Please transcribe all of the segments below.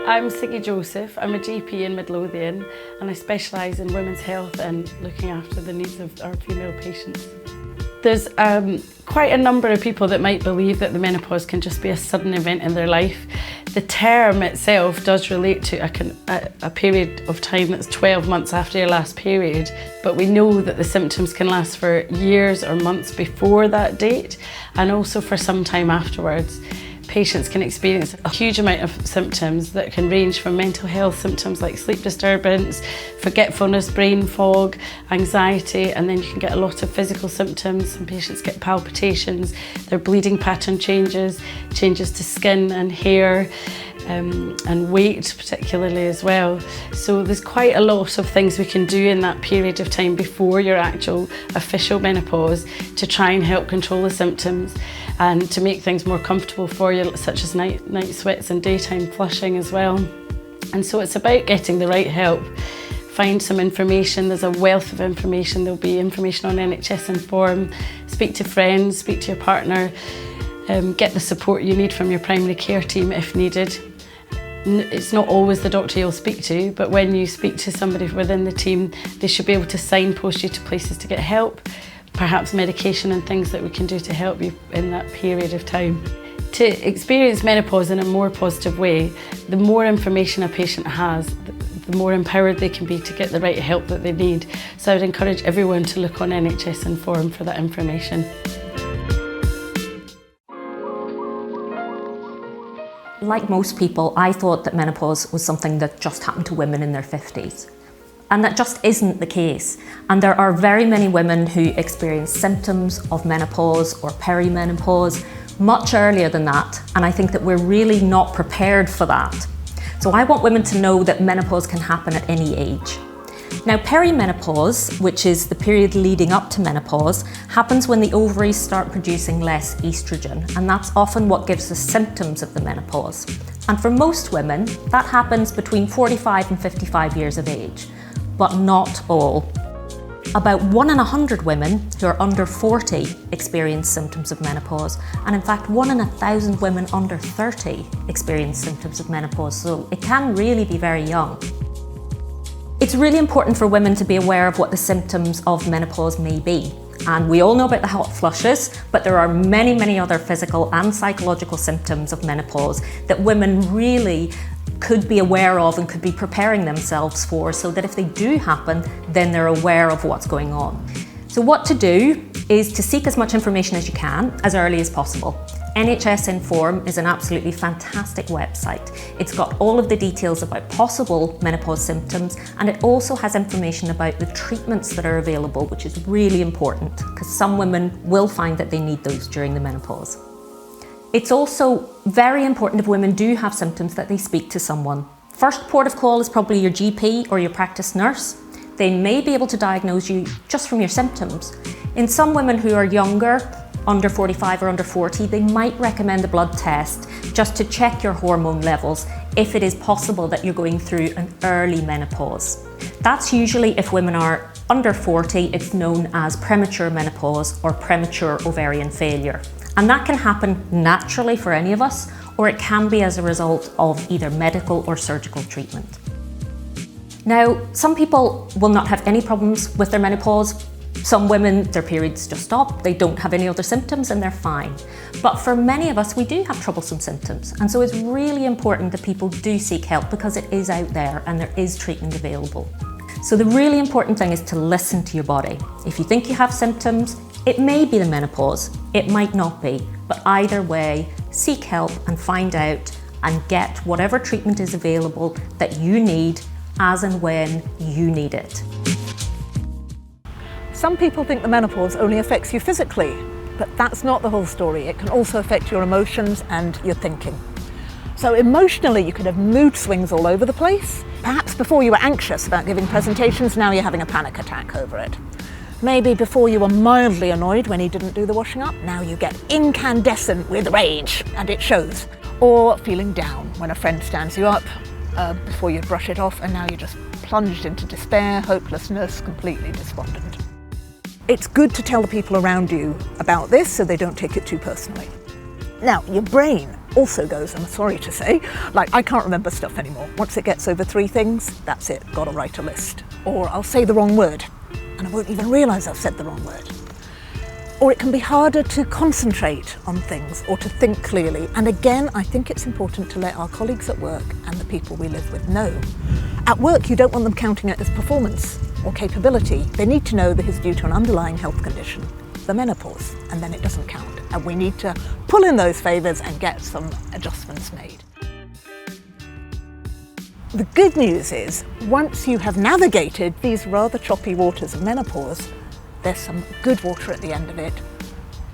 I'm Siggy Joseph. I'm a GP in Midlothian and I specialise in women's health and looking after the needs of our female patients. There's quite a number of people that might believe that the menopause can just be a sudden event in their life. The term itself does relate to a period of time that's 12 months after your last period, but we know that the symptoms can last for years or months before that date and also for some time afterwards. Patients can experience a huge amount of symptoms that can range from mental health symptoms like sleep disturbance, forgetfulness, brain fog, anxiety, and then you can get a lot of physical symptoms. Some patients get palpitations, their bleeding pattern changes to skin and hair, and weight particularly as well. So there's quite a lot of things we can do in that period of time before your actual official menopause to try and help control the symptoms and to make things more comfortable for you, such as night sweats and daytime flushing as well. And so it's about getting the right help. Find some information, there's a wealth of information. There'll be information on NHS Inform. Speak to friends, speak to your partner, get the support you need from your primary care team if needed. It's not always the doctor you'll speak to, but when you speak to somebody within the team, they should be able to signpost you to places to get help, perhaps medication and things that we can do to help you in that period of time. To experience menopause in a more positive way, the more information a patient has, the more empowered they can be to get the right help that they need. So I would encourage everyone to look on NHS Inform for that information. Like most people, I thought that menopause was something that just happened to women in their 50s. And that just isn't the case. And there are very many women who experience symptoms of menopause or perimenopause much earlier than that. And I think that we're really not prepared for that. So I want women to know that menopause can happen at any age. Now, perimenopause, which is the period leading up to menopause, happens when the ovaries start producing less estrogen, and that's often what gives us symptoms of the menopause. And for most women, that happens between 45 and 55 years of age, but not all. About 1 in 100 women who are under 40 experience symptoms of menopause, and in fact 1 in 1,000 women under 30 experience symptoms of menopause, so it can really be very young. It's really important for women to be aware of what the symptoms of menopause may be. And we all know about the hot flushes, but there are many, many other physical and psychological symptoms of menopause that women really could be aware of and could be preparing themselves for, so that if they do happen, then they're aware of what's going on. So what to do is to seek as much information as you can, as early as possible. NHS Inform is an absolutely fantastic website. It's got all of the details about possible menopause symptoms, and it also has information about the treatments that are available, which is really important because some women will find that they need those during the menopause. It's also very important if women do have symptoms that they speak to someone. First port of call is probably your GP or your practice nurse. They may be able to diagnose you just from your symptoms. In some women who are younger, under 45 or under 40, they might recommend a blood test just to check your hormone levels if it is possible that you're going through an early menopause. That's usually if women are under 40, it's known as premature menopause or premature ovarian failure. And that can happen naturally for any of us, or it can be as a result of either medical or surgical treatment. Now, some people will not have any problems with their menopause. Some women, their periods just stop, they don't have any other symptoms and they're fine. But for many of us, we do have troublesome symptoms. And so it's really important that people do seek help because it is out there and there is treatment available. So the really important thing is to listen to your body. If you think you have symptoms, it may be the menopause, it might not be. But either way, seek help and find out and get whatever treatment is available that you need as and when you need it. Some people think the menopause only affects you physically, but that's not the whole story. It can also affect your emotions and your thinking. So emotionally, you could have mood swings all over the place. Perhaps before you were anxious about giving presentations, now you're having a panic attack over it. Maybe before you were mildly annoyed when he didn't do the washing up, now you get incandescent with rage, and it shows. Or feeling down when a friend stands you up before you brush it off, and now you're just plunged into despair, hopelessness, completely despondent. It's good to tell the people around you about this so they don't take it too personally. Now, your brain also goes, I'm sorry to say, like I can't remember stuff anymore. Once it gets over 3 things, that's it, got to write a list. Or I'll say the wrong word and I won't even realise I've said the wrong word. Or it can be harder to concentrate on things or to think clearly. And again, I think it's important to let our colleagues at work and the people we live with know. At work, you don't want them counting it as performance or capability. They need to know that it's due to an underlying health condition, the menopause, and then it doesn't count. And we need to pull in those favours and get some adjustments made. The good news is, once you have navigated these rather choppy waters of menopause, there's some good water at the end of it.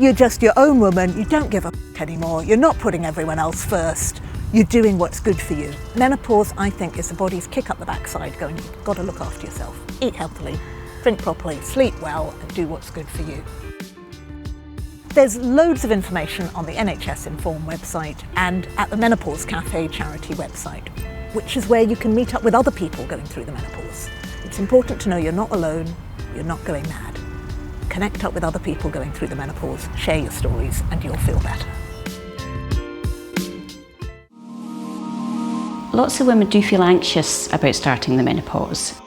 You're just your own woman, you don't give a f*** anymore, you're not putting everyone else first, you're doing what's good for you. Menopause, I think, is the body's kick up the backside going, you've got to look after yourself, eat healthily, drink properly, sleep well, and do what's good for you. There's loads of information on the NHS Inform website and at the Menopause Cafe charity website, which is where you can meet up with other people going through the menopause. It's important to know you're not alone, you're not going mad. Connect up with other people going through the menopause, share your stories, and you'll feel better. Lots of women do feel anxious about starting the menopause.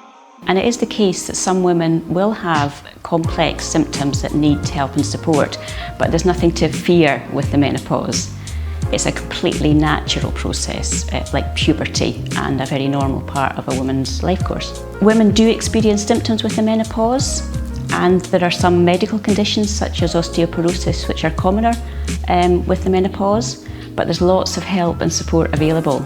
And it is the case that some women will have complex symptoms that need help and support, but there's nothing to fear with the menopause. It's a completely natural process, like puberty, and a very normal part of a woman's life course. Women do experience symptoms with the menopause, and there are some medical conditions such as osteoporosis which are commoner with the menopause, but there's lots of help and support available.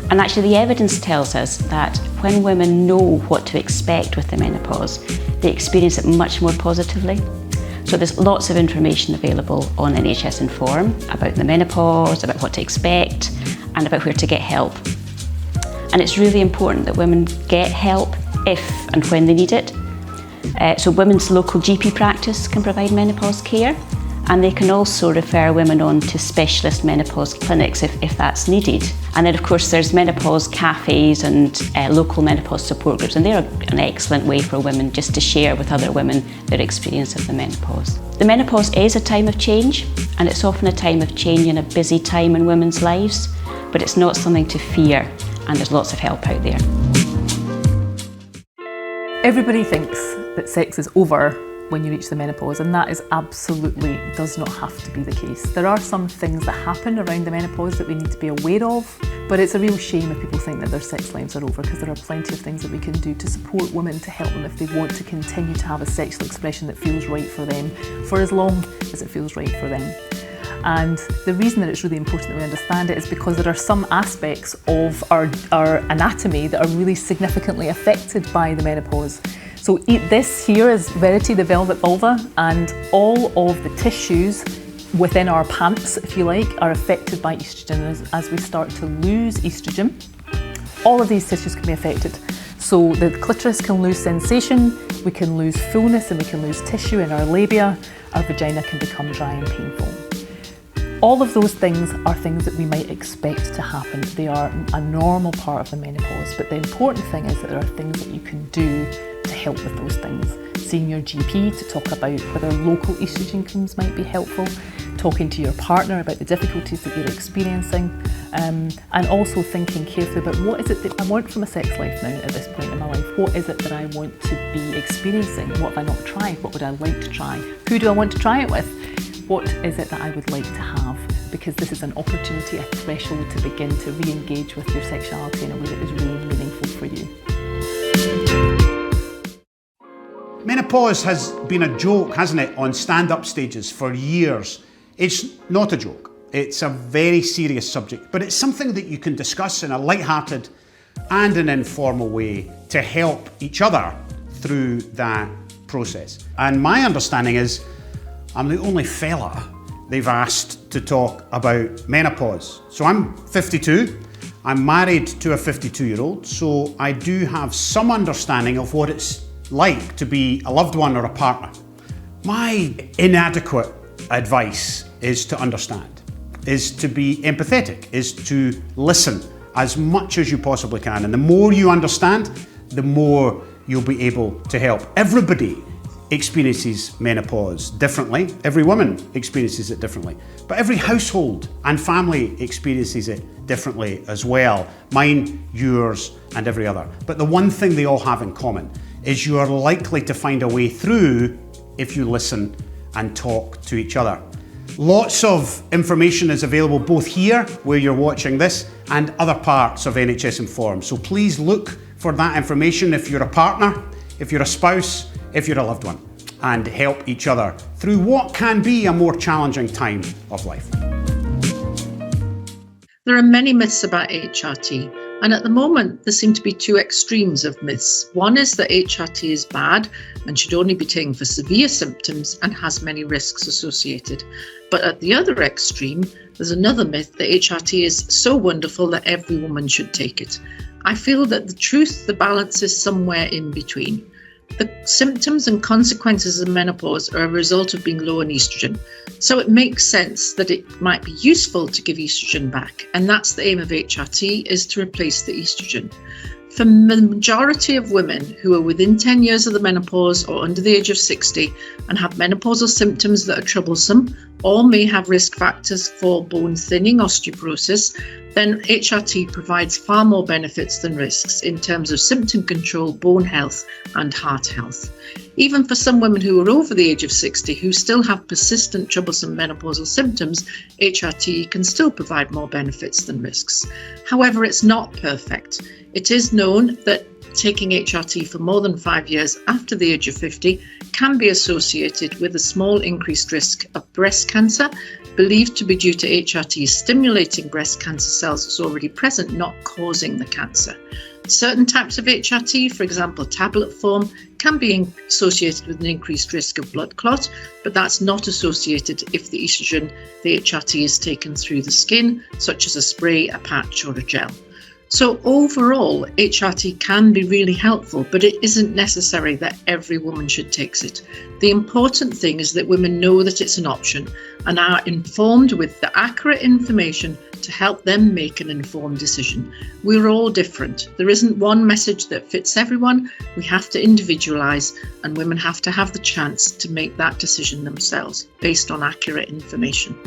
And actually the evidence tells us that when women know what to expect with the menopause, they experience it much more positively. So there's lots of information available on NHS Inform about the menopause, about what to expect, and about where to get help. And it's really important that women get help if and when they need it. So women's local GP practice can provide menopause care, and they can also refer women on to specialist menopause clinics if that's needed. And then of course there's menopause cafes and local menopause support groups, and they're an excellent way for women just to share with other women their experience of the menopause. The menopause is a time of change, and it's often a time of change in a busy time in women's lives, but it's not something to fear, and there's lots of help out there. Everybody thinks that sex is over when you reach the menopause, and that absolutely does not have to be the case. There are some things that happen around the menopause that we need to be aware of, but it's a real shame if people think that their sex lives are over, because there are plenty of things that we can do to support women, to help them if they want to continue to have a sexual expression that feels right for them, for as long as it feels right for them. And the reason that it's really important that we understand it is because there are some aspects of our anatomy that are really significantly affected by the menopause. So this here is Verity, the velvet vulva, and all of the tissues within our pants, if you like, are affected by estrogen. As we start to lose estrogen, all of these tissues can be affected. So the clitoris can lose sensation, we can lose fullness, and we can lose tissue in our labia. Our vagina can become dry and painful. All of those things are things that we might expect to happen. They are a normal part of the menopause, but the important thing is that there are things that you can do to help with those things. Seeing your GP to talk about whether local estrogen creams might be helpful, talking to your partner about the difficulties that you're experiencing, and also thinking carefully about what is it that I want from a sex life now at this point in my life. What is it that I want to be experiencing? What have I not tried? What would I like to try? Who do I want to try it with? What is it that I would like to have? Because this is an opportunity, a threshold to begin to re-engage with your sexuality in a way that is really meaningful for you. Menopause has been a joke, hasn't it, on stand-up stages for years. It's not a joke. It's a very serious subject, but it's something that you can discuss in a light-hearted and an informal way to help each other through that process. And my understanding is I'm the only fella they've asked to talk about menopause. So I'm 52, I'm married to a 52-year-old, so I do have some understanding of what it's like to be a loved one or a partner. My inadequate advice is to understand, is to be empathetic, is to listen as much as you possibly can. And the more you understand, the more you'll be able to help. Everybody experiences menopause differently. Every woman experiences it differently. But every household and family experiences it differently as well. Mine, yours, and every other. But the one thing they all have in common is you are likely to find a way through if you listen and talk to each other. Lots of information is available both here, where you're watching this, and other parts of NHS Inform. So please look for that information if you're a partner, if you're a spouse, if you're a loved one, and help each other through what can be a more challenging time of life. There are many myths about HRT, and at the moment there seem to be two extremes of myths. One is that HRT is bad and should only be taken for severe symptoms and has many risks associated. But at the other extreme, there's another myth that HRT is so wonderful that every woman should take it. I feel that the balance is somewhere in between. The symptoms and consequences of menopause are a result of being low in estrogen. So it makes sense that it might be useful to give estrogen back. And that's the aim of HRT, is to replace the estrogen. For the majority of women who are within 10 years of the menopause or under the age of 60 and have menopausal symptoms that are troublesome or may have risk factors for bone thinning, osteoporosis, then HRT provides far more benefits than risks in terms of symptom control, bone health and heart health. Even for some women who are over the age of 60 who still have persistent troublesome menopausal symptoms, HRT can still provide more benefits than risks. However, it's not perfect. It is known that taking HRT for more than 5 years after the age of 50 can be associated with a small increased risk of breast cancer, believed to be due to HRT stimulating breast cancer cells that's already present, not causing the cancer. Certain types of HRT, for example tablet form, can be associated with an increased risk of blood clot, but that's not associated if the estrogen, the HRT, is taken through the skin, such as a spray, a patch or a gel. So overall, HRT can be really helpful, but it isn't necessary that every woman should take it. The important thing is that women know that it's an option and are informed with the accurate information to help them make an informed decision. We're all different. There isn't one message that fits everyone. We have to individualise, and women have to have the chance to make that decision themselves based on accurate information.